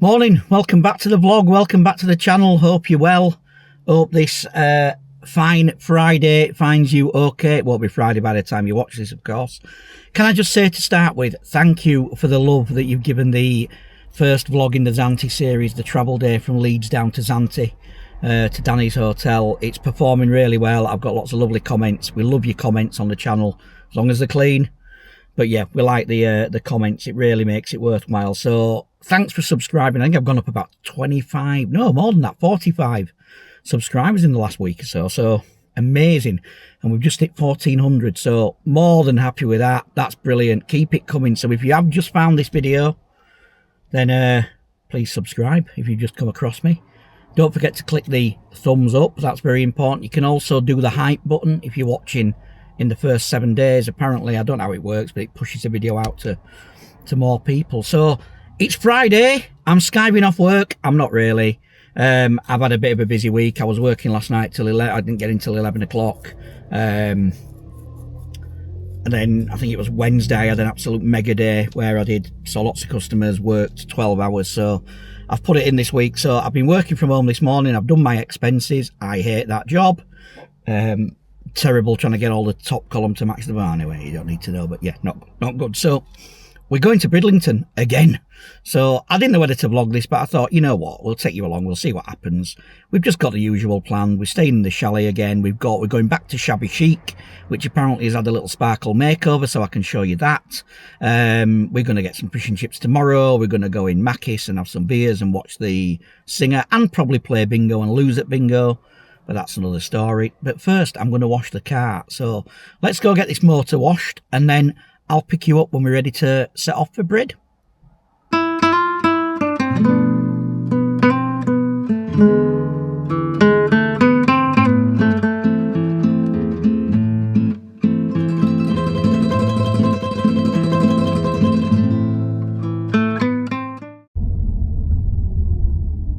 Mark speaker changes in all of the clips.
Speaker 1: Morning, welcome back to the vlog, welcome back to the channel. Hope you're well. Hope this fine Friday finds you okay. It won't be Friday by the time you watch this, of course. Can I just say to start with, thank you for the love that you've given the first vlog in the Zante series, the travel day from Leeds down to Zante, to Danny's Hotel. It's performing really well. I've got lots of lovely comments. We love your comments on the channel, as long as they're clean. But yeah, we like the comments. It really makes it worthwhile. So thanks for subscribing. I think I've gone up about 25, no, more than that, 45 subscribers in the last week or so. So amazing. And we've just hit 1,400. So more than happy with that. That's brilliant. Keep it coming. So if you have just found this video, then please subscribe if you've just come across me. Don't forget to click the thumbs up. That's very important. You can also do the hype button if you're watching in the first 7 days. Apparently, I don't know how it works, but it pushes the video out to more people. So it's Friday. I'm skiving off work. I'm not really. I've had a bit of a busy week. I was working last night till 11. I didn't get in till 11 o'clock. And then I think it was Wednesday, I had an absolute mega day where saw lots of customers, worked 12 hours. So I've put it in this week. So I've been working from home this morning. I've done my expenses. I hate that job. Terrible trying to get all the top column to match the bar. Anyway, you don't need to know, but yeah, not good. So we're going to Bridlington again. So I didn't know whether to vlog this, but I thought, you know what, we'll take you along, we'll see what happens. We've just got the usual plan. We're staying in the chalet again. We're going back to Shabby Chic, which apparently has had a little sparkle makeover, so I can show you that. We're going to get some fish and chips tomorrow. We're going to go in Mackis and have some beers and watch the singer and probably play bingo and lose at bingo. But that's another story. But first, I'm going to wash the car. So let's go get this motor washed, and then I'll pick you up when we're ready to set off for Brid.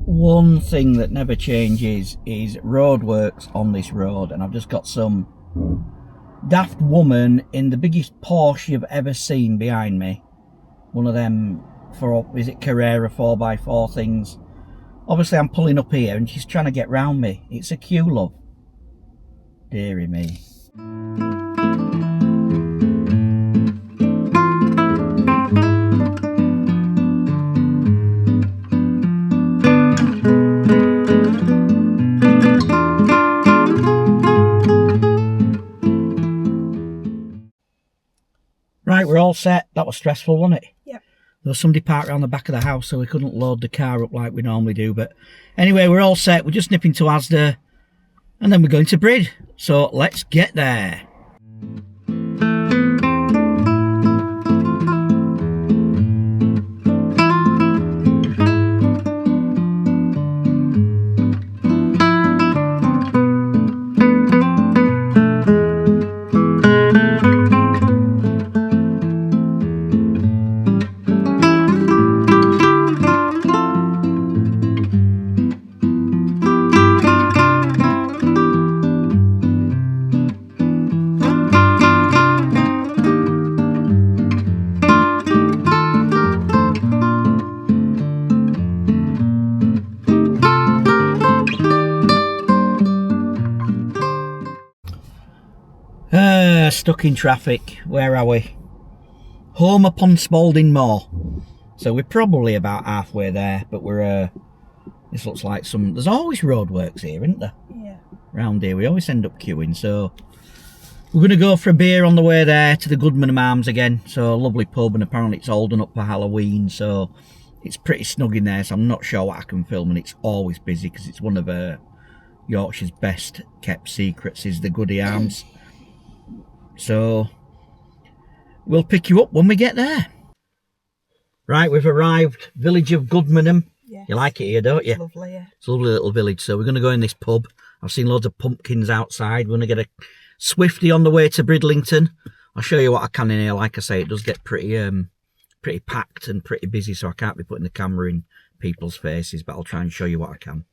Speaker 1: One thing that never changes is roadworks on this road, and I've just got some daft woman in the biggest Porsche you've ever seen behind me. One of them, is it Carrera 4x4 things. Obviously I'm pulling up here and she's trying to get round me. It's a queue, love. Dearie me. Right, we're all set. That was stressful, wasn't it?
Speaker 2: Yep.
Speaker 1: There was somebody parked around the back of the house, so we couldn't load the car up like we normally do. But anyway, we're all set. We're just nipping to Asda, and then we're going to Brid. So let's get there. Stuck in traffic. Where are we? Home upon Spalding Moor. So we're probably about halfway there, but we're this looks like there's always roadworks here, isn't there?
Speaker 2: Yeah.
Speaker 1: Round here we always end up queuing. So we're going to go for a beer on the way there to the Goodmanham Arms again. So a lovely pub, and apparently it's holding up for Halloween, so it's pretty snug in there. So I'm not sure what I can film, and it's always busy because it's one of Yorkshire's best kept secrets is the Goody Arms. So we'll pick you up when we get there. Right, we've arrived. Village of Goodmanham. Yes. You like it here, don't you?
Speaker 2: It's lovely, yeah.
Speaker 1: It's a lovely little village. So we're going to go in this pub. I've seen loads of pumpkins outside. We're going to get a Swifty on the way to Bridlington. I'll show you what I can in here. Like I say, it does get pretty packed and pretty busy, so I can't be putting the camera in people's faces, but I'll try and show you what I can.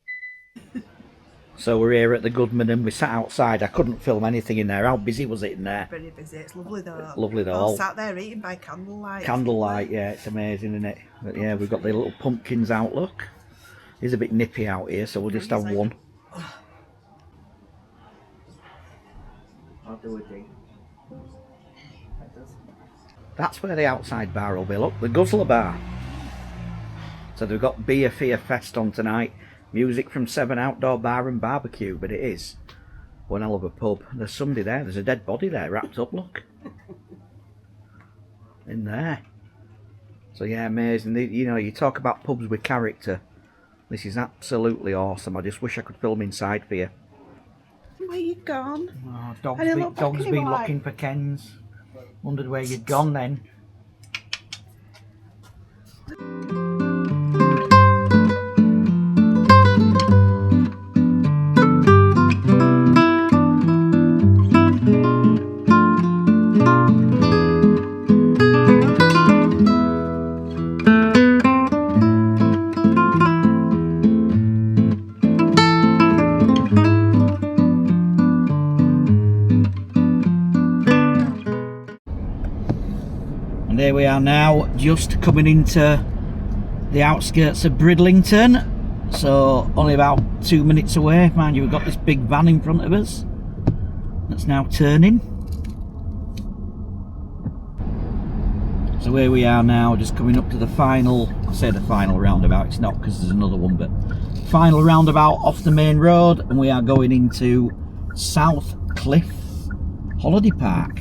Speaker 1: So we're here at the Goodmanham. We sat outside. I couldn't film anything in there. How busy was it in there?
Speaker 2: Very busy. It's lovely though.
Speaker 1: It's lovely though.
Speaker 2: All sat there eating by candlelight.
Speaker 1: Candlelight, yeah, it's amazing, isn't it? But yeah, we've got the little pumpkins out. Look, it's a bit nippy out here, so we'll just have one. I'll do a ding. That's where the outside bar will be. Look, the Guzzler Bar. So they've got Beer Fear Fest on tonight. Music from 7 outdoor bar and barbecue, but it is one hell of a pub. There's somebody there. There's a dead body there wrapped up, look. In there. So yeah, amazing. You know, you talk about pubs with character. This is absolutely awesome. I just wish I could film inside for you.
Speaker 2: Where you gone?
Speaker 1: Oh, dog's been looking for Ken's. Wondered where you'd gone then. And here we are now, just coming into the outskirts of Bridlington, so only about 2 minutes away. Mind you, we've got this big van in front of us that's now turning. So here we are now, just coming up to the final, I say the final roundabout, it's not because there's another one, but final roundabout off the main road, and we are going into South Cliff Holiday Park.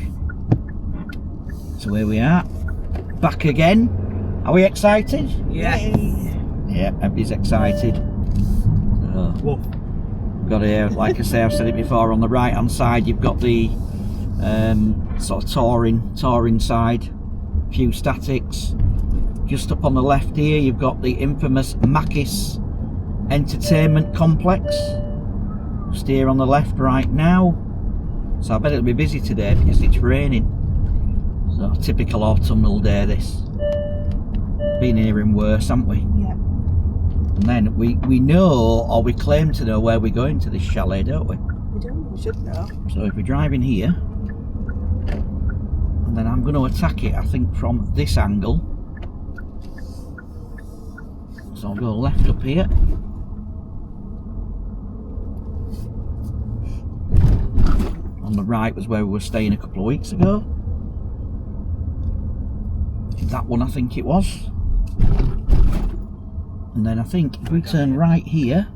Speaker 1: So here we are, back again. Are we excited?
Speaker 2: Yeah.
Speaker 1: Yeah, everybody's excited. Got here, like I say, I've said it before, on the right hand side you've got the sort of touring side, few statics. Just up on the left here you've got the infamous Mackis entertainment complex. Just here on the left right now. So I bet it'll be busy today because it's raining. So typical autumnal day this. Been here in worse, haven't we?
Speaker 2: Yeah.
Speaker 1: And then we know, or we claim to know, where we're going to this chalet, don't we?
Speaker 2: We do, we should know.
Speaker 1: So if we drive in here, and then I'm going to attack it, I think, from this angle. So I'll go left up here. On the right was where we were staying a couple of weeks ago. That one I think it was. And then I think if we turn right here,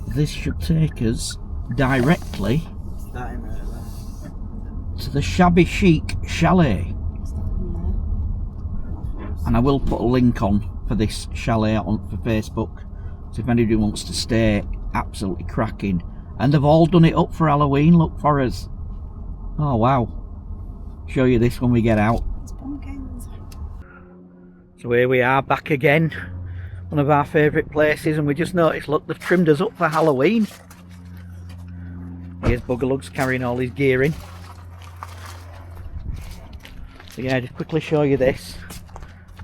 Speaker 1: this should take us directly to the Shabby Chic Chalet. And I will put a link on for this chalet on for Facebook, so if anybody wants to stay, absolutely cracking. And they've all done it up for Halloween, look for us. Oh wow. Show you this when we get out.
Speaker 2: Pumpkins.
Speaker 1: So here we are back again, one of our favourite places, and we just noticed, look, they've trimmed us up for Halloween. Here's Buggerlugs carrying all his gear in. So yeah, just quickly show you this.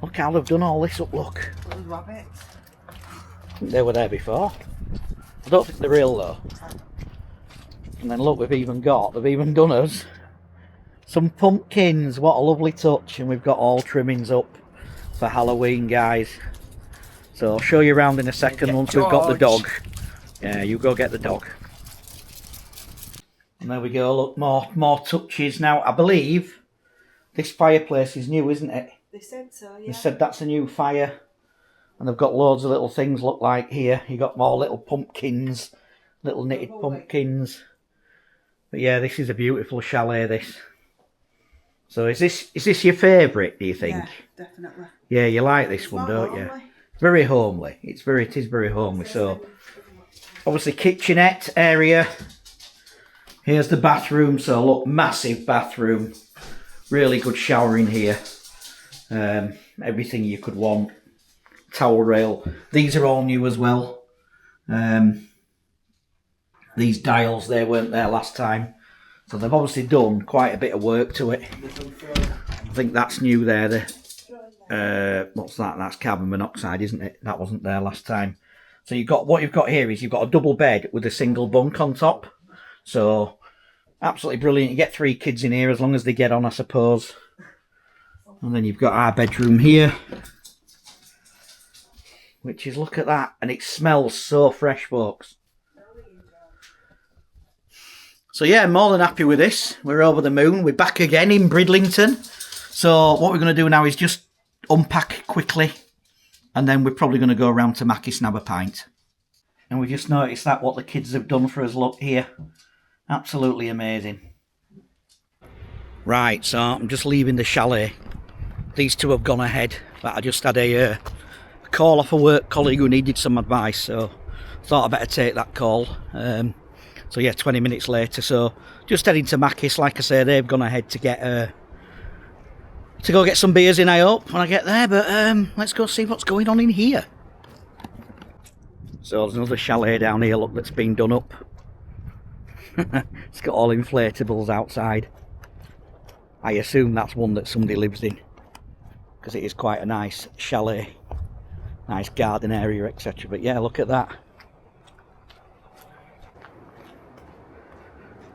Speaker 1: Look how they've done all this up, look.
Speaker 2: Those rabbits.
Speaker 1: I think they were there before. I don't think they're real though. And then look, they've even done us some pumpkins. What a lovely touch. And we've got all trimmings up for Halloween, guys. So I'll show you around in a second once we've got the dog. Yeah, you go get the dog. And there we go, look, more touches. Now I believe this fireplace is new, isn't it?
Speaker 2: They said so, yeah.
Speaker 1: They said that's a new fire. And they've got loads of little things, look like here. You got more little pumpkins, little knitted pumpkins. But yeah, this is a beautiful chalet, this. So is this your favourite, do you think?
Speaker 2: Yeah, definitely.
Speaker 1: Yeah, you like this one, don't you? Very homely. It is very homely. So obviously kitchenette area. Here's the bathroom. So look, massive bathroom. Really good shower in here. Everything you could want. Towel rail. These are all new as well. These dials, they weren't there last time. So they've obviously done quite a bit of work to it. I think that's new there. What's that? That's carbon monoxide, isn't it? That wasn't there last time. So what you've got here is you've got a double bed with a single bunk on top. So absolutely brilliant. You get 3 kids in here as long as they get on, I suppose. And then you've got our bedroom here, which is, look at that, and it smells so fresh, folks. So yeah, more than happy with this. We're over the moon. We're back again in Bridlington. So what we're going to do now is just unpack quickly, and then we're probably going to go around to Mackis and have a pint. And we just noticed that what the kids have done for us, look here. Absolutely amazing. Right, so I'm just leaving the chalet. These two have gone ahead, but I just had a call off a work colleague who needed some advice, so thought I'd better take that call. So yeah, 20 minutes later, so just heading to Mackis. Like I say, they've gone ahead to get to go get some beers in, I hope, when I get there, but let's go see what's going on in here. So there's another chalet down here, look, that's been done up. It's got all inflatables outside. I assume that's one that somebody lives in, because it is quite a nice chalet, nice garden area, etc. But yeah, look at that.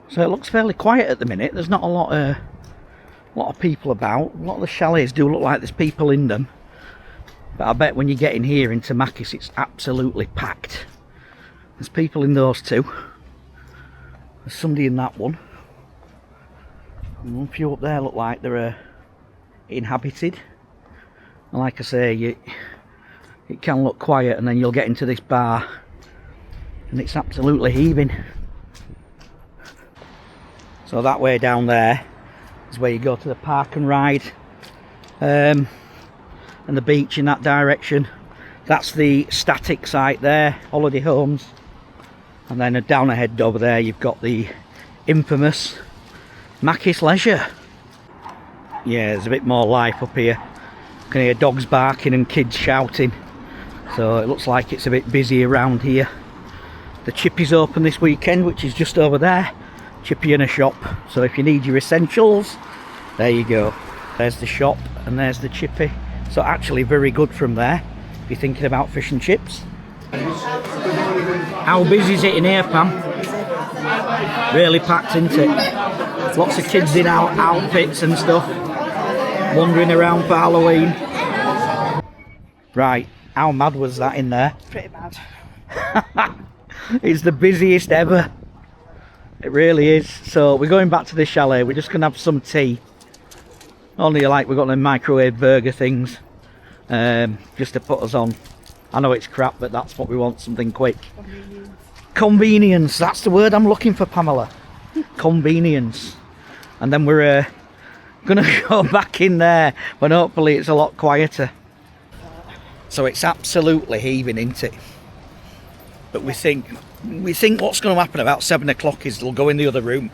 Speaker 1: So it looks fairly quiet at the minute. There's not a lot of people about. A lot of the chalets do look like there's people in them, but I bet when you get in here into Mackis, it's absolutely packed. There's people in those two. There's somebody in that one. And a few up there look like they're inhabited. And like I say, it can look quiet, and then you'll get into this bar and it's absolutely heaving. So that way down there is where you go to the park and ride, and the beach in that direction. That's the static site there, holiday homes. And then down ahead over there you've got the infamous Mackis Leisure. Yeah, there's a bit more life up here. You can hear dogs barking and kids shouting. So it looks like it's a bit busy around here. The Chippy's open this weekend, which is just over there. Chippy in a shop. So if you need your essentials, there you go. There's the shop and there's the Chippy. So actually very good from there if you're thinking about fish and chips. How busy is it in here, Pam? Really packed, isn't it? Lots of kids in outfits and stuff, wandering around for Halloween. Right, how mad was that in there?
Speaker 2: Pretty bad.
Speaker 1: It's the busiest ever. It really is. So we're going back to the chalet. We're just going to have some tea. Only like we've got the microwave burger things, just to put us on. I know it's crap, but that's what we want, something quick. Convenience, that's the word I'm looking for, Pamela. Convenience. And then we're going to go back in there when hopefully it's a lot quieter. So it's absolutely heaving, isn't it? But we think what's going to happen about 7 o'clock is they'll go in the other room.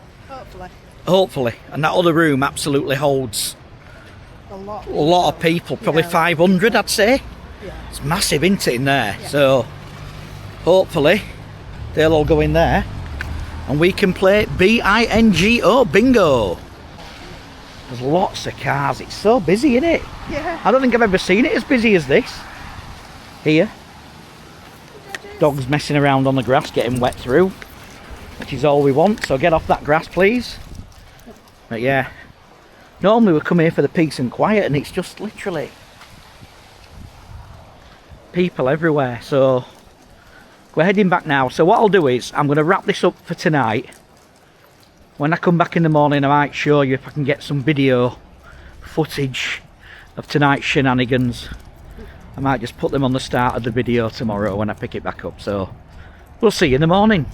Speaker 1: Hopefully. And that other room absolutely holds a lot of people, probably 500 I'd say.
Speaker 2: Yeah.
Speaker 1: It's massive, isn't it, in there? Yeah. So hopefully they'll all go in there and we can play bingo bingo. There's lots of cars. It's so busy, isn't it?
Speaker 2: Yeah.
Speaker 1: I don't think I've ever seen it as busy as this. Here. Dogs messing around on the grass, getting wet through, which is all we want. So get off that grass, please. But yeah, normally we come here for the peace and quiet, and it's just literally people everywhere. So we're heading back now. So what I'll do is I'm going to wrap this up for tonight. When I come back in the morning, I might show you if I can get some video footage of tonight's shenanigans. I might just put them on the start of the video tomorrow when I pick it back up. So we'll see you in the morning.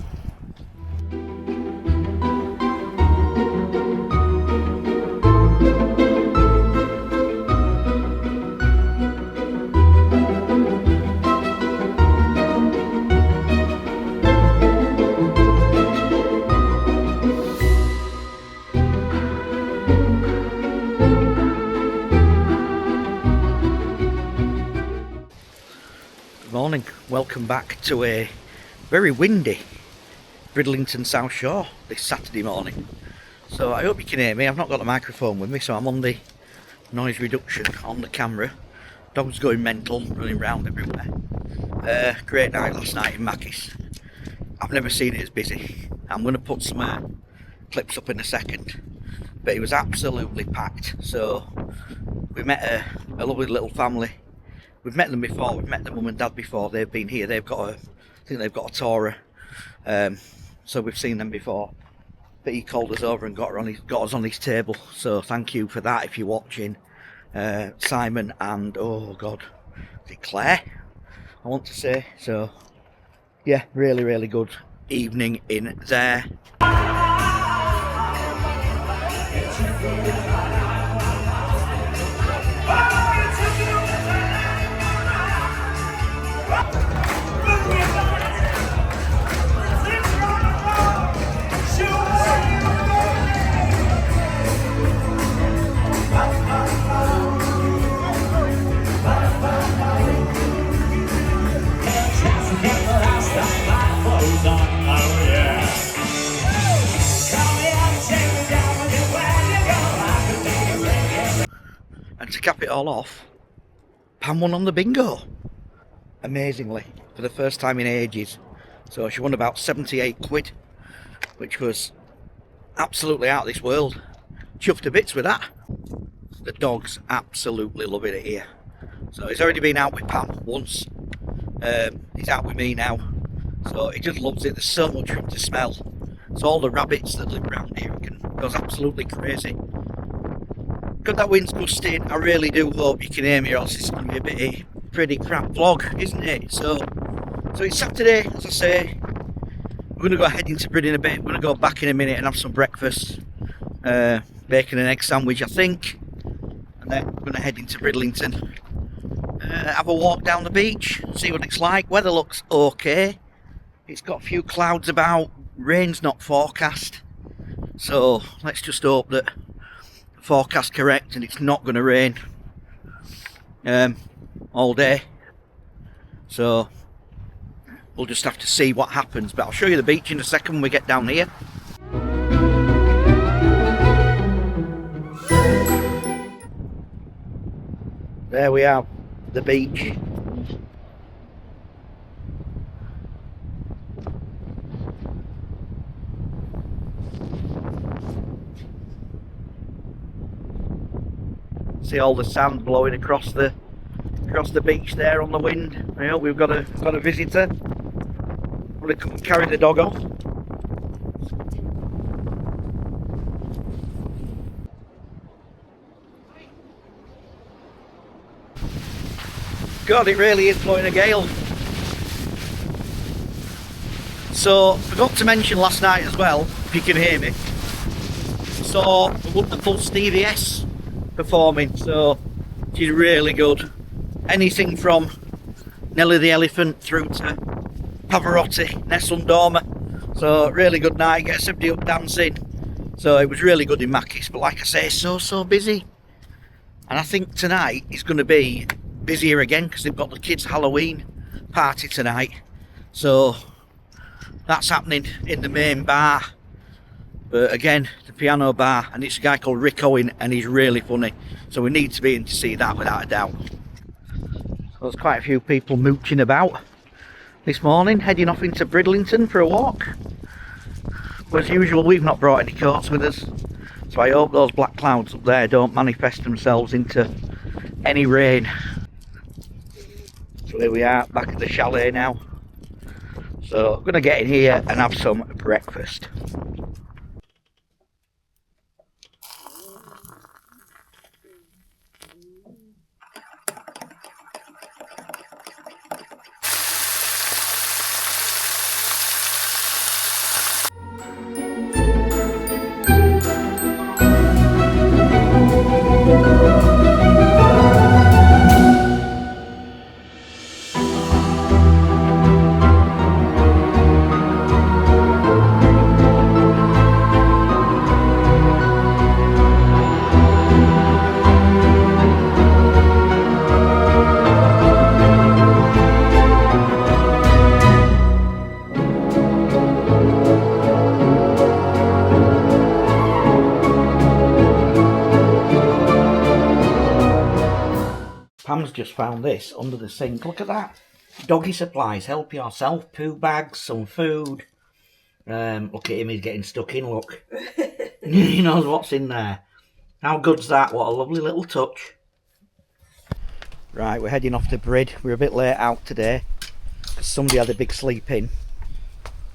Speaker 1: Morning, welcome back to a very windy Bridlington South Shore this Saturday morning. So I hope you can hear me. I've not got the microphone with me, so I'm on the noise reduction on the camera. Dogs going mental, running around everywhere. Great night last night in Mackis. I've never seen it as busy. I'm going to put some clips up in a second. But it was absolutely packed. So we met a lovely little family. We've met them before. We've met the mum and dad before. They've been here. I think they've got a Torah. So we've seen them before. But he called us over and got us on his table. So thank you for that if you're watching. Simon and, oh God, is it Claire? I want to say. So yeah, really, really good evening in there. And to cap it all off, Pam won on the bingo, amazingly, for the first time in ages. So she won about 78 quid, which was absolutely out of this world. Chuffed to bits with that. The dog's absolutely loving it here. So he's already been out with Pam once. He's out with me now. So he just loves it. There's so much for him to smell. So all the rabbits that live around here, he goes absolutely crazy. God, that wind's gusting. I really do hope you can hear me, or else it's going to be a pretty crap vlog, isn't it? So it's Saturday, as I say. We're going to go head into Brid in a bit. We're going to go back in a minute and have some breakfast. Bacon and egg sandwich, I think. And then we're going to head into Bridlington. Have a walk down the beach, see what it's like. Weather looks okay. It's got a few clouds about. Rain's not forecast. So let's just hope that the forecast's correct and it's not going to rain all day. So we'll just have to see what happens. But I'll show you the beach in a second when we get down here. There we are, the beach. See all the sand blowing across the beach there on the wind. I hope we've got a visitor. Will he come and carry the dog off? God, it really is blowing a gale. So, forgot to mention last night as well, if you can hear me, saw the wonderful Stevie S performing, so she's really good. Anything from Nelly the Elephant through to Pavarotti, Nessun Dorma. So, really good night, gets everybody up dancing. So, it was really good in Mackis, but like I say, so busy. And I think tonight is going to be busier again because they've got the kids' Halloween party tonight. So that's happening in the main bar. But again, the piano bar, and it's a guy called Rick Owen, and he's really funny. So we need to be in to see that without a doubt. So there's quite a few people mooching about this morning, heading off into Bridlington for a walk. But as usual, we've not brought any coats with us. So I hope those black clouds up there don't manifest themselves into any rain. So here we are, back at the chalet now. So I'm going to get in here and have some breakfast. just found this under the sink. Look at that. Doggy supplies, help yourself. Poo bags, some food. Look at him, he's getting stuck in, look. He knows what's in there. How good's that? What a lovely little touch. Right, we're heading off to Brid. We're a bit late out today because somebody had a big sleep in,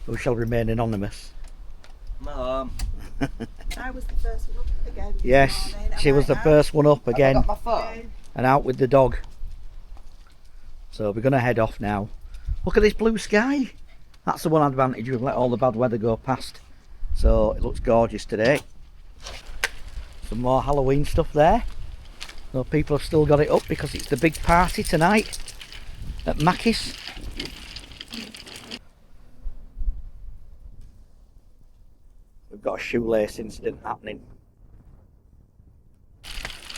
Speaker 1: who shall remain anonymous.
Speaker 2: Mum. I was the first one up again.
Speaker 1: Yes, she was the first one up again.
Speaker 2: I got my phone.
Speaker 1: And out with the dog. So we're going to head off now. Look at this blue sky. That's the one advantage, we've let all the bad weather go past. So it looks gorgeous today. Some more Halloween stuff there. So people have still got it up because it's the big party tonight at Mackis. We've got a shoelace incident happening.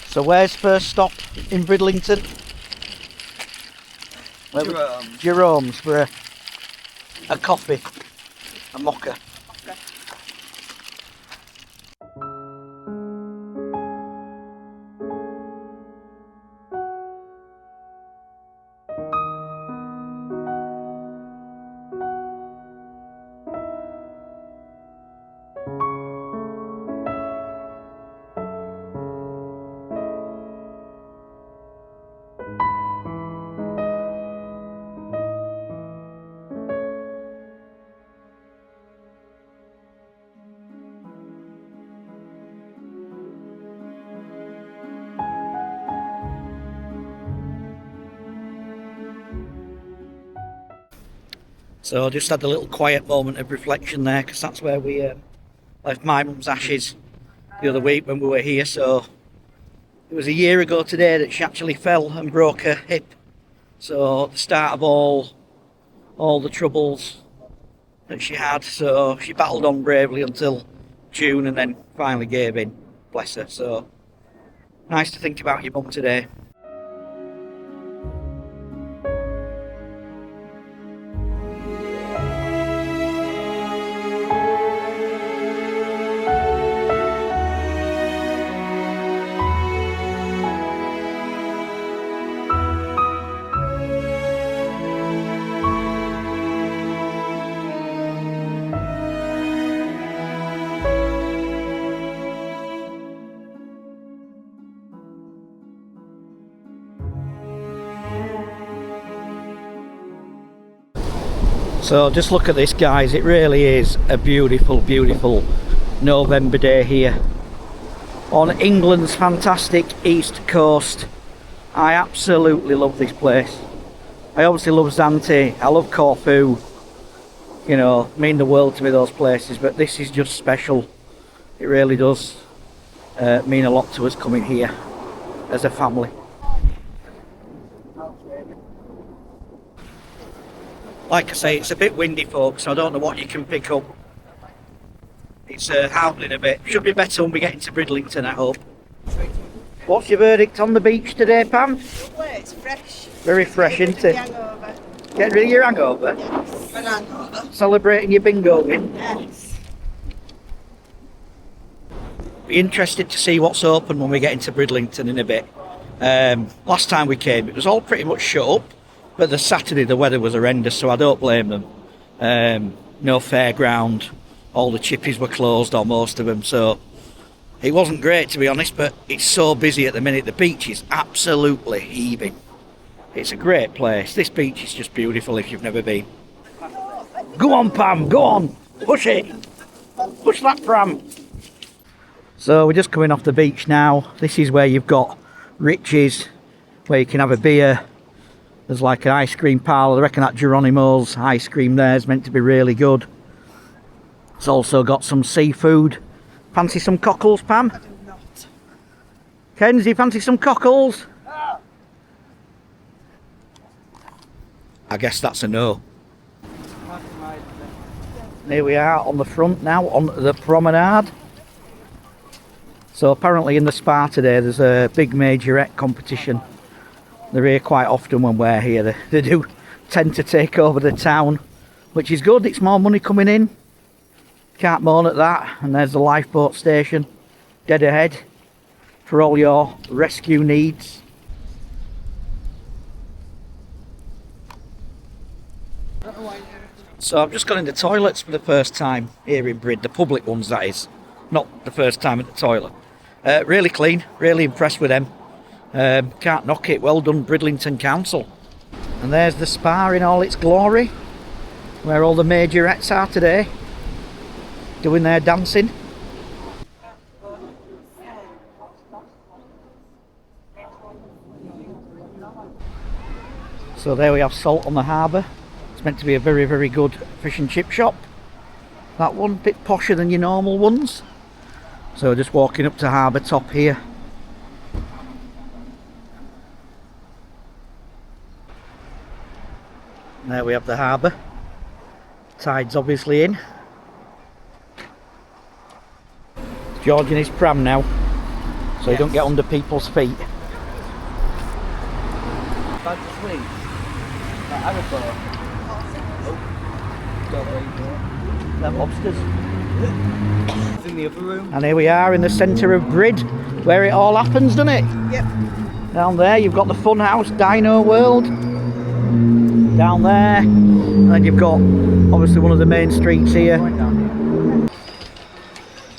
Speaker 1: So where's first stop in Bridlington?
Speaker 2: Jerome's.
Speaker 1: Jerome's for a coffee, a mocha. So I just had a little quiet moment of reflection there because that's where we left my mum's ashes the other week when we were here. So it was a year ago today that she actually fell and broke her hip. So the start of all the troubles that she had. So she battled on bravely until June and then finally gave in. Bless her. So nice to think about your mum today. So just look at this, guys, it really is a beautiful, beautiful November day here on England's fantastic east coast. I absolutely love this place. I obviously love Zante, I love Corfu, you know, mean the world to me, those places, but this is just special. It really does mean a lot to us coming here as a family. Like I say, it's a bit windy, folks, so I don't know what you can pick up. It's howling a bit. Should be better when we get into Bridlington, I hope. What's your verdict on the beach today, Pam?
Speaker 2: Lovely, it's fresh.
Speaker 1: Very fresh, isn't it?
Speaker 2: Hangover.
Speaker 1: Get rid of your hangover?
Speaker 2: Yes, an hangover.
Speaker 1: Celebrating your bingo win?
Speaker 2: Yes.
Speaker 1: Be interested to see what's open when we get into Bridlington in a bit. Last time we came, it was all pretty much shut up. But the Saturday the weather was horrendous, so I don't blame them. No fairground, all the chippies were closed, or most of them, so it wasn't great to be honest, but it's so busy at the minute. The beach is absolutely heaving. It's a great place. This beach is just beautiful if you've never been. Go on, Pam, go on, push it. Push that pram. So we're just coming off the beach now. This is where you've got Rich's, where you can have a beer. There's like an ice cream parlour. I reckon that Geronimo's ice cream there is meant to be really good. It's also got some seafood. Fancy some cockles, Pam?
Speaker 2: I do not.
Speaker 1: Kenzie, fancy some cockles?
Speaker 2: Oh.
Speaker 1: I guess that's a no. Here we are on the front now, on the promenade. So apparently in the spa today there's a big majorette competition. They're here quite often when we're here. They do tend to take over the town, which is good. It's more money coming in. Can't moan at that. And there's the lifeboat station dead ahead for all your rescue needs. So I've just gone in the toilets for the first time here in Brid, the public ones that is, not the first time at the toilet. Really clean, really impressed with them. Can't knock it, well done Bridlington Council. And there's the spa in all its glory, where all the majorettes are today, doing their dancing. So there we have Salt on the Harbour. It's meant to be a very, very good fish and chip shop. That one, a bit posher than your normal ones. So just walking up to Harbour Top here. There we have the harbour. Tide's obviously in. George in his pram now, so you don't get under people's feet.
Speaker 3: Bad to swing.
Speaker 1: Them lobsters.
Speaker 3: It's in the other room.
Speaker 1: And here we are in the centre of Brid, where it all happens, doesn't it?
Speaker 2: Yep.
Speaker 1: Down there you've got the Funhouse Dino World. Down there. And then you've got obviously one of the main streets here.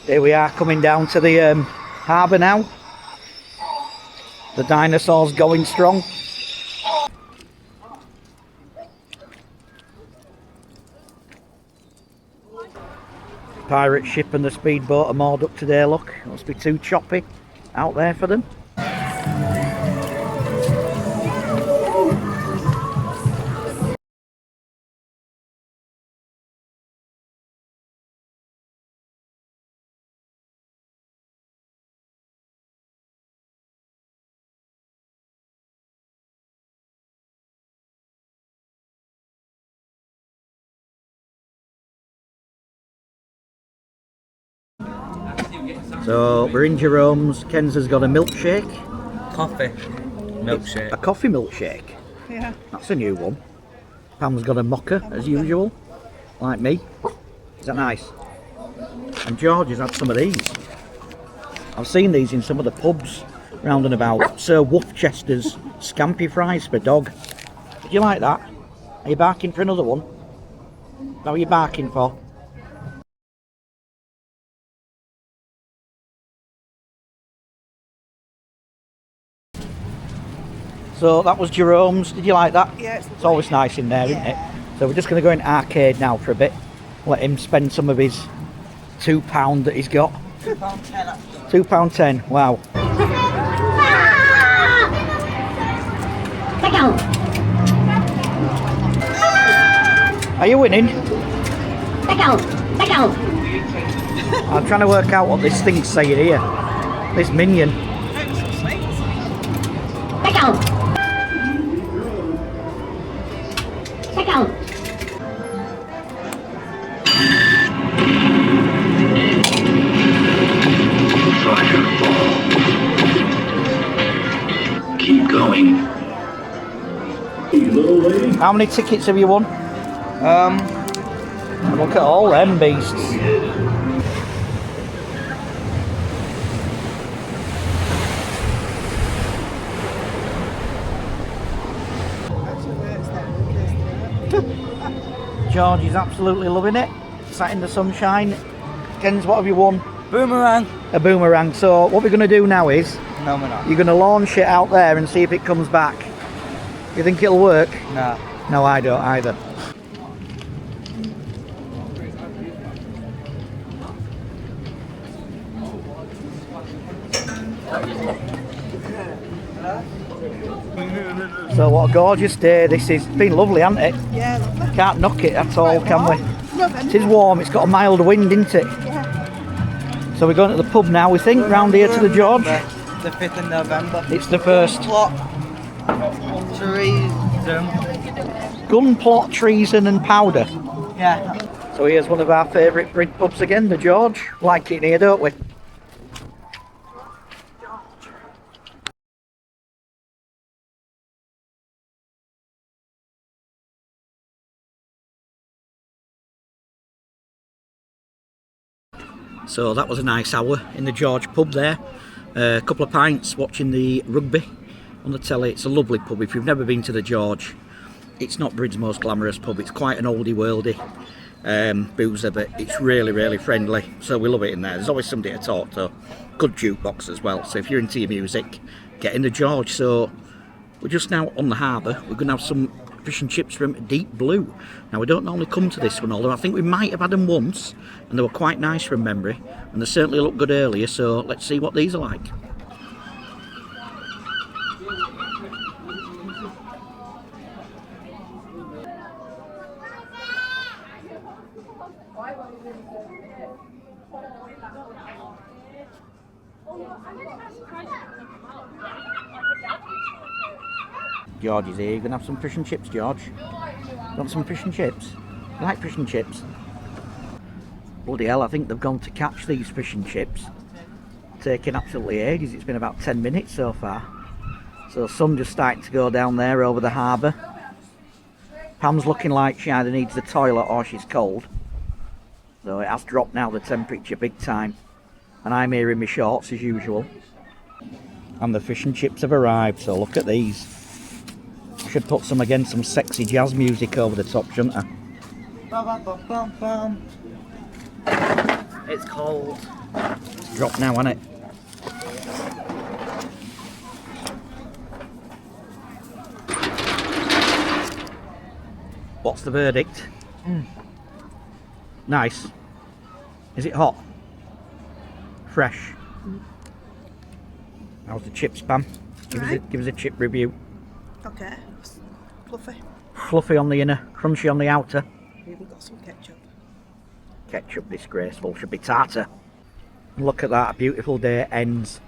Speaker 1: Here we are coming down to the harbour now. The dinosaurs going strong. Pirate ship and the speedboat are moored up today, look. It must be too choppy out there for them. So we're in Jerome's. Ken's has got a milkshake.
Speaker 3: Coffee. Milkshake.
Speaker 1: A coffee milkshake.
Speaker 2: Yeah.
Speaker 1: That's a new one. Pam's got a mocha as usual, like me. Is that nice? And George has had some of these. I've seen these in some of the pubs round and about. Sir Wolfchester's scampi fries for dog. Did you like that? Are you barking for another one? What are you barking for? So that was Jerome's. Did you like that?
Speaker 2: Yeah,
Speaker 1: it's always nice in there, isn't it? So we're just going to go in arcade now for a bit. Let him spend some of his £2 that he's got.
Speaker 2: £2.10 actually.
Speaker 1: £2.10. Wow. Are you winning? I'm trying to work out what this thing's saying here. This minion.
Speaker 4: Keep going.
Speaker 1: How many tickets have you won? Look at all them beasts. George is absolutely loving it. Sat in the sunshine. Ken's, what have you won?
Speaker 3: Boomerang.
Speaker 1: A boomerang. So what we're going to do now is
Speaker 3: No, we're not.
Speaker 1: you're going to launch it out there and see if it comes back. You think it'll work?
Speaker 3: Nah.
Speaker 1: No, I don't either. So what a gorgeous day this is. It's been lovely, hasn't it?
Speaker 2: Yeah, lovely.
Speaker 1: Can't knock it at all,
Speaker 2: Quite
Speaker 1: can we?
Speaker 2: warm. November.
Speaker 1: It is warm, it's got a mild wind, isn't it?
Speaker 2: Yeah.
Speaker 1: So we're going to the pub now, we think, round here to the George.
Speaker 3: The 5th of November.
Speaker 1: It's the first.
Speaker 3: Plot. Treason.
Speaker 1: Gun, plot, treason and powder.
Speaker 3: Yeah.
Speaker 1: So here's one of our favourite Brid pubs again, the George. Like it in here, don't we? So that was a nice hour in the George pub there. A couple of pints watching the rugby on the telly. It's a lovely pub. If you've never been to the George, It's not Brid's most glamorous pub. It's quite an oldie worldy boozer, but it's really, really friendly. So we love it in there. There's always somebody to talk to. Good jukebox as well. So if you're into your music, get in the George. So we're just now on the harbour. We're going to have some fish and chips from Deep Blue. Now we don't normally come to this one, although I think we might have had them once, and they were quite nice from memory, and they certainly looked good earlier. So let's see what these are like. George is here. You gonna have some fish and chips, George? You want some fish and chips? You like fish and chips? Bloody hell, I think they've gone to catch these fish and chips. Taking absolutely ages. It's been about 10 minutes so far. So sun just starting to go down there over the harbour. Pam's looking like she either needs the toilet or she's cold. So it has dropped now, the temperature, big time. And I'm here in my shorts as usual. And the fish and chips have arrived, so look at these. Should put some sexy jazz music over the top, shouldn't I?
Speaker 3: It's cold.
Speaker 1: It's dropped now, hasn't it? What's the verdict? Nice. Is it hot? Fresh? How's the chips, Pam? Give us a chip review.
Speaker 2: Okay. Fluffy.
Speaker 1: Fluffy on the inner, crunchy on the outer.
Speaker 2: Even got some ketchup.
Speaker 1: Ketchup, disgraceful. Should be tartar. Look at that, a beautiful day ends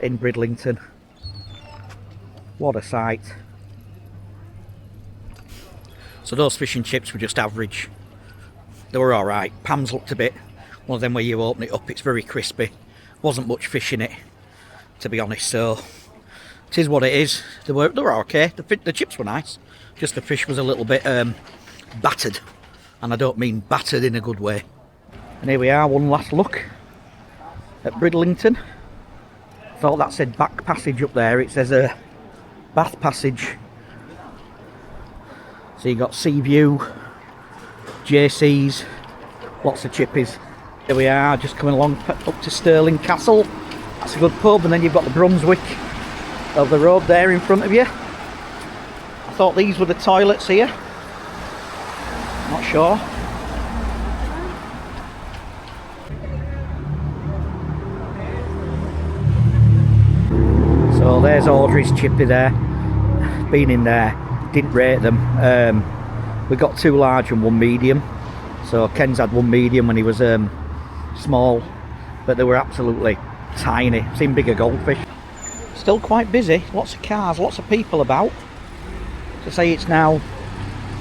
Speaker 1: in Bridlington. What a sight. So those fish and chips were just average. They were alright. Pam's looked a bit, one of them where you open it up, it's very crispy. Wasn't much fish in it, to be honest, so it is what it is. They were okay. The chips were nice. Just the fish was a little bit battered. And I don't mean battered in a good way. And here we are, one last look at Bridlington. Thought that said back passage up there. It says a bath passage. So you got Sea View, JC's, lots of chippies. Here we are, just coming along up to Stirling Castle. That's a good pub, and then you've got the Brunswick of the road there in front of you. I thought these were the toilets here. Not sure. So there's Audrey's chippy there. Been in there, didn't rate them. We got 2 large and 1 medium. So Ken's had 1 medium when he was small, but they were absolutely tiny. Seen bigger goldfish. Still quite busy, lots of cars, lots of people about. To say it's now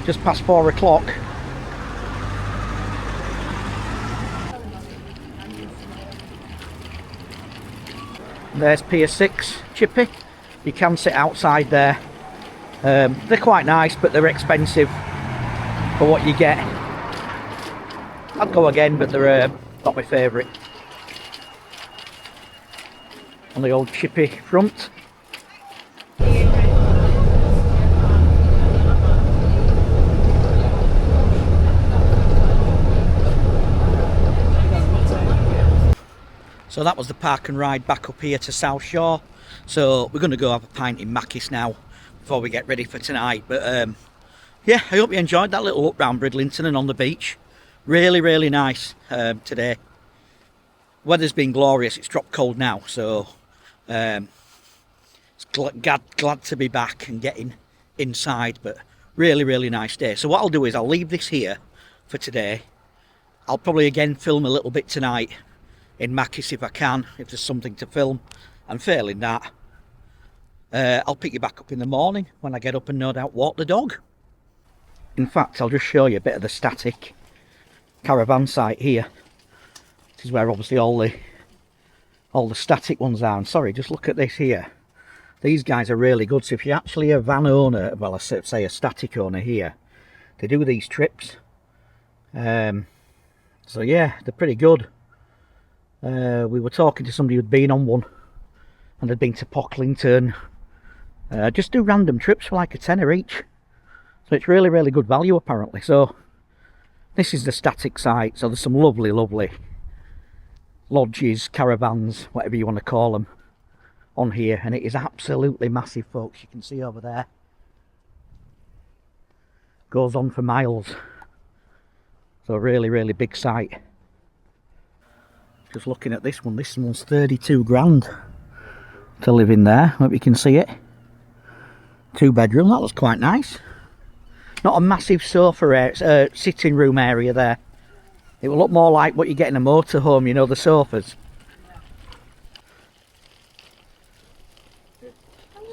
Speaker 1: just past 4 o'clock. There's Pier 6 chippy. You can sit outside there. They're quite nice, but they're expensive for what you get. I'd go again, but they're not my favourite. On the old chippy front. So that was the park and ride back up here to South Shore. So we're going to go have a pint in Mackis now before we get ready for tonight. But yeah, I hope you enjoyed that little look round Bridlington and on the beach. Really, really nice today. Weather's been glorious. It's dropped cold now, so it's glad to be back and getting inside. But really, really nice day. So what I'll do is I'll leave this here for today. I'll probably again film a little bit tonight in Mackis if I can, if there's something to film, and failing that, I'll pick you back up in the morning when I get up and no doubt walk the dog. In fact, I'll just show you a bit of the static caravan site here. This is where obviously all the static ones are. And sorry, just look at this here. These guys are really good. So if you're actually a van owner, well, I say a static owner here, they do these trips. So yeah, they're pretty good. We were talking to somebody who'd been on one and had been to Pocklington. Just do random trips for like a tenner each. So it's really, really good value apparently. So this is the static site. So there's some lovely, lovely lodges, caravans, whatever you want to call them, on here. And it is absolutely massive, folks. You can see over there. Goes on for miles. So really, really big site. Just looking at this one's 32 grand to live in there. Hope you can see it. 2-bedroom, that looks quite nice. Not a massive sofa area, sitting room area there. It will look more like what you get in a motorhome, you know, the sofas.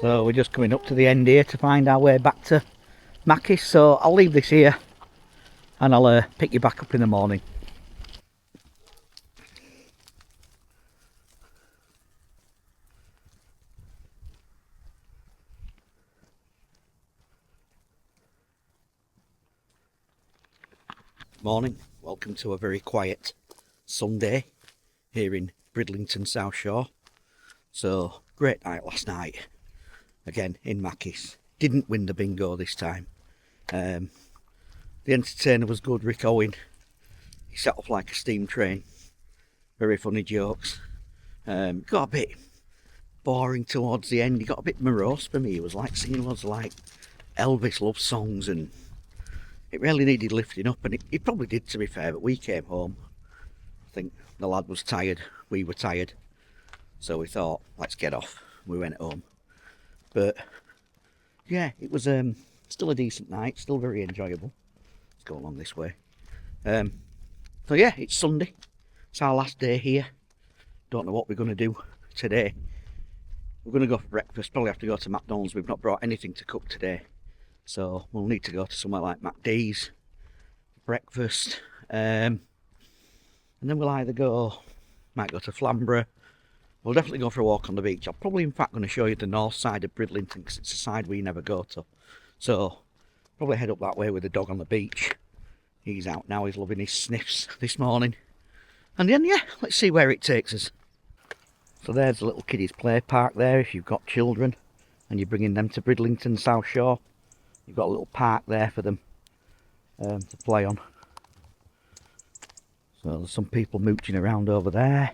Speaker 1: So we're just coming up to the end here to find our way back to Mackis. So I'll leave this here and I'll pick you back up in the morning. Morning, welcome to a very quiet Sunday here in Bridlington, South Shore. So, great night last night, again in Mackis. Didn't win the bingo this time. The entertainer was good, Rick Owen. He set off like a steam train. Very funny jokes. Got a bit boring towards the end. He got a bit morose for me. He was like singing loads of like Elvis love songs, and it really needed lifting up, and it probably did, to be fair, but we came home. I think the lad was tired, we were tired, so we thought, let's get off. We went home. But yeah, it was still a decent night, still very enjoyable. Let's go along this way. So yeah, it's Sunday. It's our last day here. Don't know what we're going to do today. We're going to go for breakfast, probably have to go to McDonald's. We've not brought anything to cook today. So we'll need to go to somewhere like McD's for breakfast. And then we'll either might go to Flamborough. We'll definitely go for a walk on the beach. I'm probably in fact going to show you the north side of Bridlington because it's a side we never go to. So probably head up that way with the dog on the beach. He's out now, he's loving his sniffs this morning. And then yeah, let's see where it takes us. So there's a little kiddies play park there if you've got children and you're bringing them to Bridlington, South Shore. You've got a little park there for them to play on. So there's some people mooching around over there.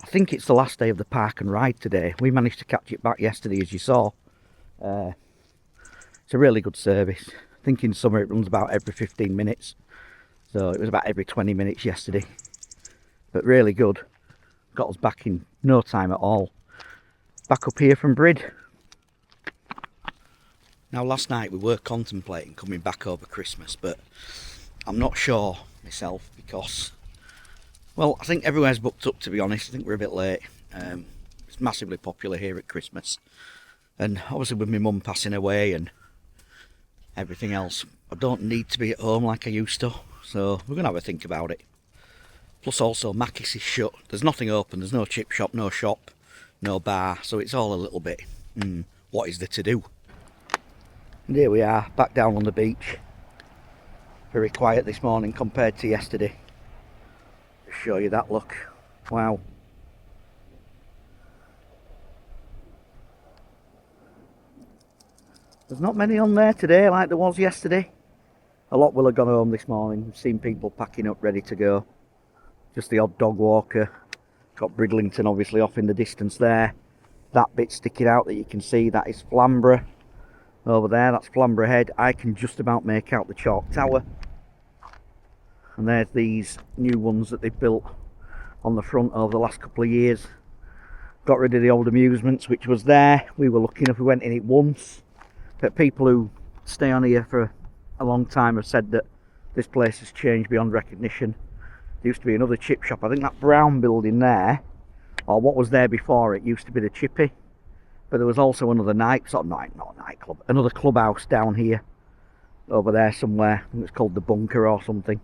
Speaker 1: I think it's the last day of the park and ride today. We managed to catch it back yesterday, as you saw. It's a really good service. I think in summer it runs about every 15 minutes. So it was about every 20 minutes yesterday. But really good. Got us back in no time at all. Back up here from Brid. Now last night we were contemplating coming back over Christmas, but I'm not sure myself because, well, I think everywhere's booked up, to be honest. I think we're a bit late. It's massively popular here at Christmas, and obviously with my mum passing away and everything else, I don't need to be at home like I used to, so we're going to have a think about it. Plus also Mackis is shut, there's nothing open, there's no chip shop, no shop, no bar, so it's all a little bit, what is there to do? And here we are, back down on the beach. Very quiet this morning compared to yesterday. Just show you that look. Wow. There's not many on there today like there was yesterday. A lot will have gone home this morning. We've seen people packing up ready to go. Just the odd dog walker. Got Bridlington obviously off in the distance there. That bit sticking out that you can see, that is Flamborough. Over there, that's Flamborough Head. I can just about make out the chalk tower. And there's these new ones that they've built on the front over the last couple of years. Got rid of the old amusements which was there. We were lucky enough we went in it once. But people who stay on here for a long time have said that this place has changed beyond recognition. There used to be another chip shop. I think that brown building there, or what was there before it, used to be the Chippy. But there was also another not a nightclub, another clubhouse down here, over there somewhere. I think it's called the Bunker or something.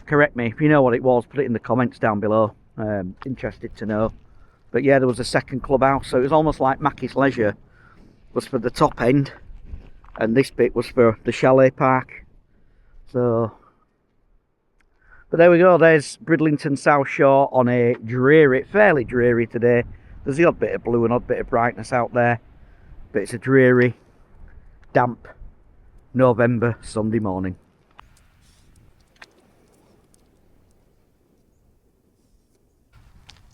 Speaker 1: Correct me if you know what it was, put it in the comments down below. Interested to know. But yeah, there was a second clubhouse, so it was almost like Mackis Leisure was for the top end, and this bit was for the chalet park. So, but there we go, there's Bridlington South Shore on a fairly dreary today. There's the odd bit of blue and odd bit of brightness out there, but it's a dreary, damp November, Sunday morning.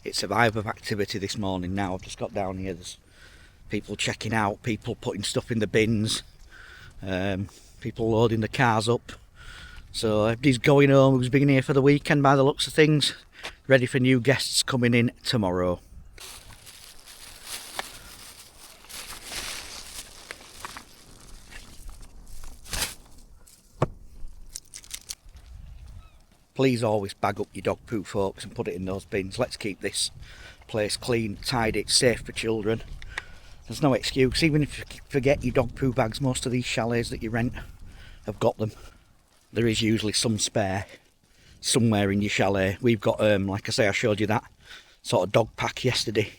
Speaker 1: It's a vibe of activity this morning now. I've just got down here, there's people checking out, people putting stuff in the bins, people loading the cars up. So everybody's going home who's been here for the weekend by the looks of things, ready for new guests coming in tomorrow. Please always bag up your dog poo, folks, and put it in those bins. Let's keep this place clean, tidy, safe for children. There's no excuse, even if you forget your dog poo bags, most of these chalets that you rent have got them. There is usually some spare somewhere in your chalet. We've got, like I say, I showed you that sort of dog pack yesterday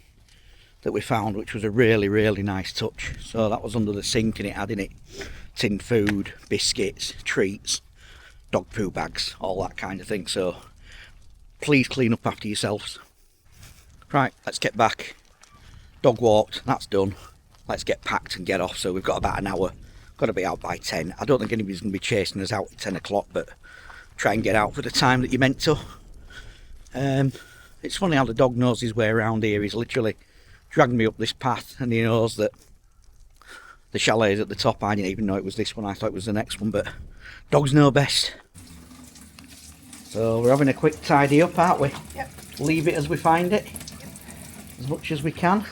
Speaker 1: that we found, which was a really, really nice touch. So that was under the sink and it had in it tin food, biscuits, treats, dog poo bags, all that kind of thing. So please clean up after yourselves. Right, let's get back. Dog walked, that's done. Let's get packed and get off. So we've got about an hour. Got to be out by 10. I don't think anybody's going to be chasing us out at 10 o'clock, but try and get out for the time that you're meant to. It's funny how the dog knows his way around here. He's literally dragged me up this path and he knows that the chalet is at the top. I didn't even know it was this one. I thought it was the next one, but dogs know best. So we're having a quick tidy up, aren't we?
Speaker 2: Yep.
Speaker 1: Leave it as we find it, as much as we can.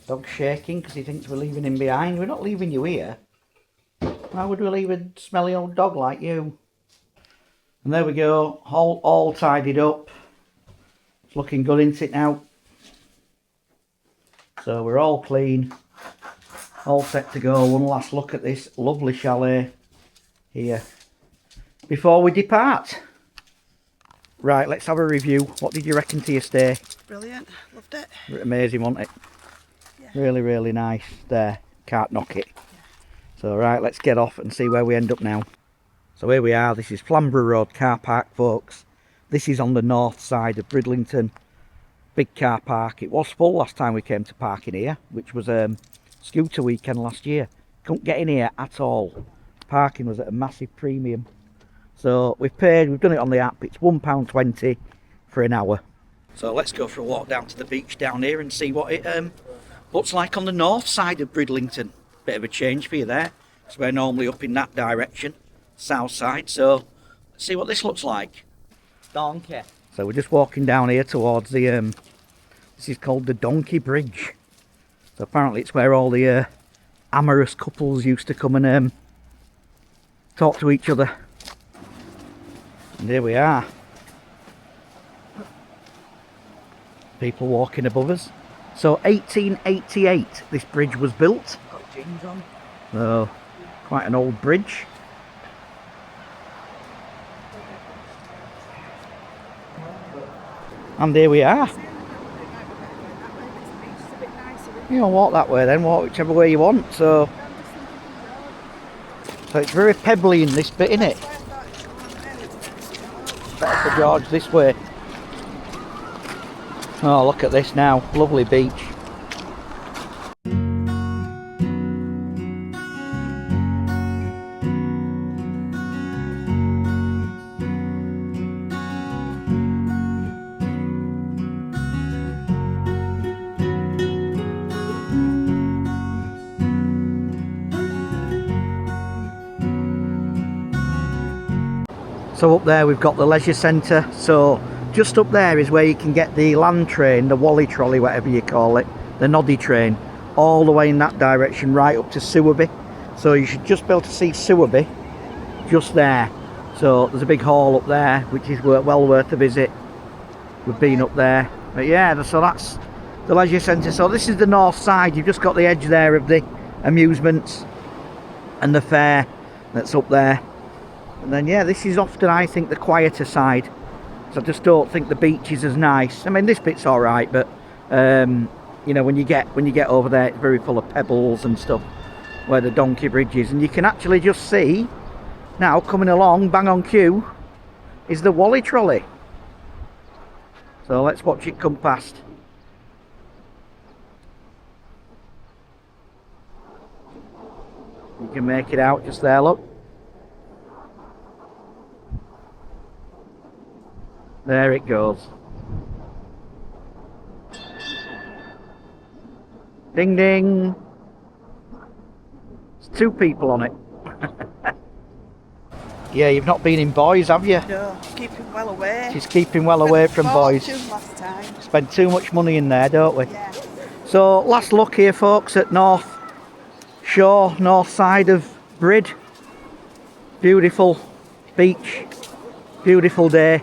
Speaker 1: Dog's shaking because he thinks we're leaving him behind. We're not leaving you here. Why would we leave a smelly old dog like you? And there we go, all tidied up. It's looking good, isn't it now? So we're all clean, all set to go. One last look at this lovely chalet here before we depart. Right, let's have a review. What did you reckon to your stay?
Speaker 2: Brilliant. Loved it.
Speaker 1: Amazing, wasn't it?
Speaker 2: Yeah.
Speaker 1: Really, really nice there. Can't knock it. So right, let's get off and see where we end up now. So here we are. This is Flamborough Road car park, folks. This is on the north side of Bridlington. Big car park. It was full last time we came to park in here, which was scooter weekend last year. Couldn't get in here at all. Parking was at a massive premium. So we've done it on the app. It's £1.20 for an hour. So let's go for a walk down to the beach down here and see what it looks like on the north side of Bridlington. Bit of a change for you there. So we're normally up in that direction, south side. So let's see what this looks like.
Speaker 3: Donkey.
Speaker 1: So we're just walking down here towards the, this is called the Donkey Bridge. So apparently it's where all the amorous couples used to come and talk to each other. And here we are. People walking above us. So 1888 this bridge was built.
Speaker 3: Got jeans on.
Speaker 1: So quite an old bridge. And here we are. You know, walk that way then, walk whichever way you want. So it's very pebbly in this bit, isn't it? Better for George this way. Oh, look at this now. Lovely beach. So up there we've got the leisure centre. So just up there is where you can get the land train, the Wally trolley, whatever you call it, the noddy train, all the way in that direction right up to Sewerby. So you should just be able to see Sewerby just there. So there's a big hall up there which is well worth a visit. We've been up there. But yeah, so that's the leisure centre. So this is the north side. You've just got the edge there of the amusements and the fair that's up there. And then yeah, this is often, I think, the quieter side. So I just don't think the beach is as nice. I mean, this bit's all right, but you know, when you get over there, it's very full of pebbles and stuff where the Donkey Bridge is. And you can actually just see now, coming along, bang on cue, is the Wally trolley. So let's watch it come past. You can make it out just there, look. There it goes. Ding ding. There's 2 people on it. Yeah, you've not been in Boys, have you?
Speaker 2: No, keeping well away.
Speaker 1: She's keeping well away from Boys.
Speaker 2: Last time.
Speaker 1: Spend too much money in there, don't we?
Speaker 2: Yeah.
Speaker 1: So, last look here, folks, at North Shore, north side of Brid. Beautiful beach, beautiful day.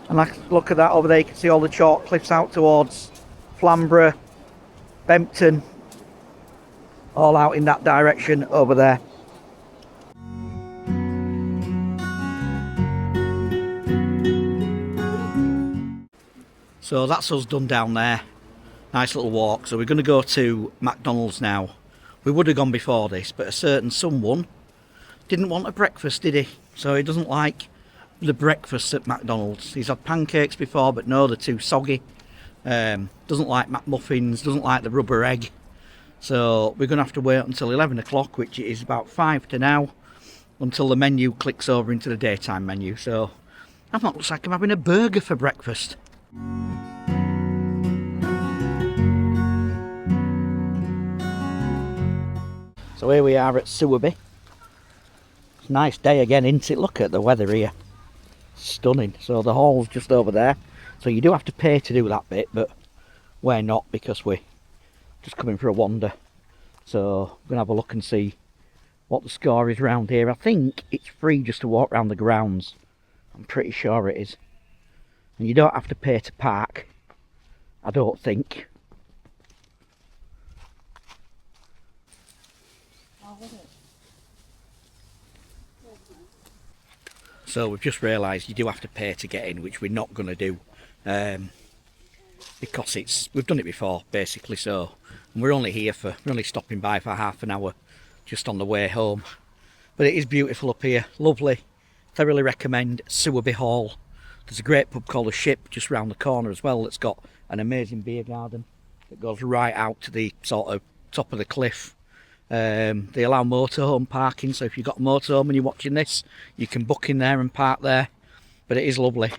Speaker 1: And look at that over there, you can see all the chalk cliffs out towards Flamborough, Bempton, all out in that direction over there. So that's us done down there. Nice little walk. So we're going to go to McDonald's now. We would have gone before this, but a certain someone didn't want a breakfast, did he? So he doesn't like the breakfast at McDonald's. He's had pancakes before, but no, they're too soggy. Doesn't like McMuffins, doesn't like the rubber egg. So we're going to have to wait until 11 o'clock, which is about 5 to now, until the menu clicks over into the daytime menu. So that looks like I'm having a burger for breakfast. So here we are at Sewerby. It's a nice day again, isn't it? Look at the weather here. Stunning. So the hall's just over there. So you do have to pay to do that bit, but we're not because we're just coming for a wander. So we're going to have a look and see what the score is round here. I think it's free just to walk around the grounds. I'm pretty sure it is. And you don't have to pay to park, I don't think. So we've just realised you do have to pay to get in, which we're not going to do, because we've done it before basically. So, and we're only stopping by for half an hour, just on the way home. But it is beautiful up here, lovely. Thoroughly recommend Sewerby Hall. There's a great pub called The Ship just round the corner as well. That's got an amazing beer garden that goes right out to the sort of top of the cliff. They allow motorhome parking, so if you've got a motorhome and you're watching this, you can book in there and park there. But it is lovely.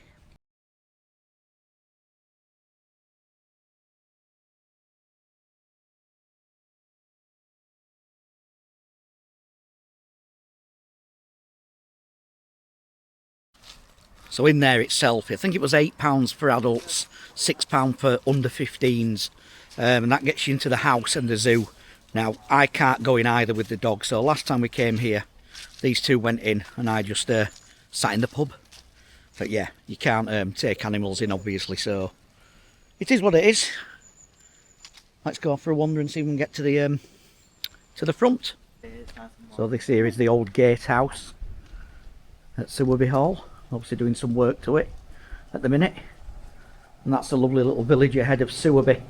Speaker 1: So in there itself, I think it was £8 for adults, £6 for under 15s, and that gets you into the house and the zoo. Now, I can't go in either with the dog, so last time we came here, these 2 went in and I just sat in the pub. But yeah, you can't take animals in, obviously, so it is what it is. Let's go for a wander and see if we can get to the front. So this here is the old gatehouse at Sewerby Hall. Obviously doing some work to it at the minute. And that's the lovely little village ahead of Sewerby.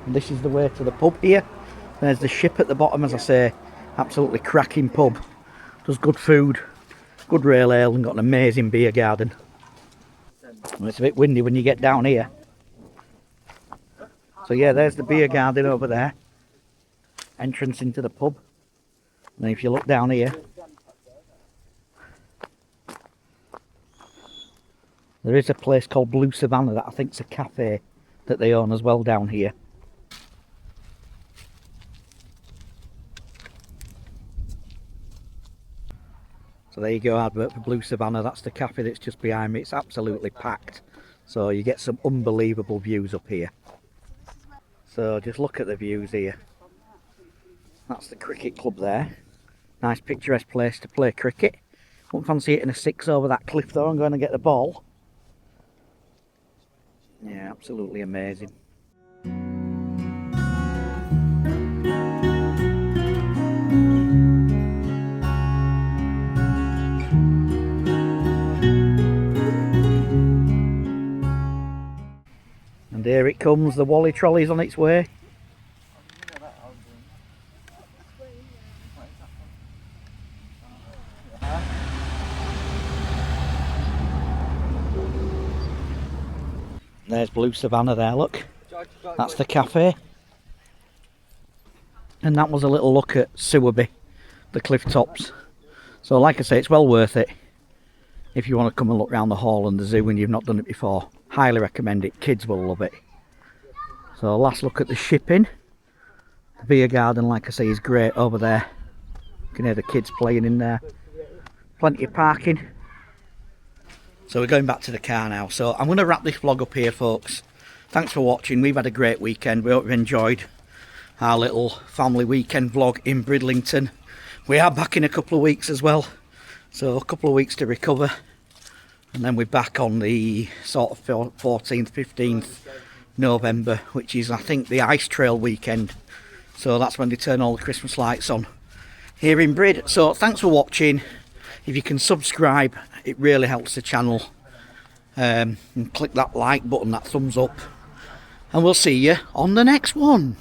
Speaker 1: And this is the way to the pub here. There's the Ship at the bottom, as I say. Absolutely cracking pub. Does good food, good rail ale, and got an amazing beer garden. And it's a bit windy when you get down here. So yeah, there's the beer garden over there. Entrance into the pub. And then if you look down here, there is a place called Blue Savannah that I think's a cafe that they own as well down here. So there you go, advert for Blue Savannah. That's the cafe that's just behind me. It's absolutely packed. So you get some unbelievable views up here. So just look at the views here. That's the cricket club there. Nice picturesque place to play cricket. Wouldn't fancy hitting a 6 over that cliff though. I'm going to get the ball. Yeah, absolutely amazing. And here it comes, the Wally trolley's on its way. There's Blue Savannah there, look. That's the cafe. And that was a little look at Sewerby, the cliff tops. So like I say, it's well worth it if you want to come and look around the hall and the zoo and you've not done it before. Highly recommend it. Kids will love it. So last look at the shipping. The beer garden, like I say, is great over there. You can hear the kids playing in there. Plenty of parking. So we're going back to the car now. So I'm going to wrap this vlog up here, folks. Thanks for watching. We've had a great weekend. We hope you've enjoyed our little family weekend vlog in Bridlington. We are back in a couple of weeks as well. So a couple of weeks to recover. And then we're back on the sort of 14th, 15th November, which is, I think, the Ice Trail weekend. So that's when they turn all the Christmas lights on here in Brid. So thanks for watching. If you can subscribe, it really helps the channel. And click that like button, that thumbs up. And we'll see you on the next one.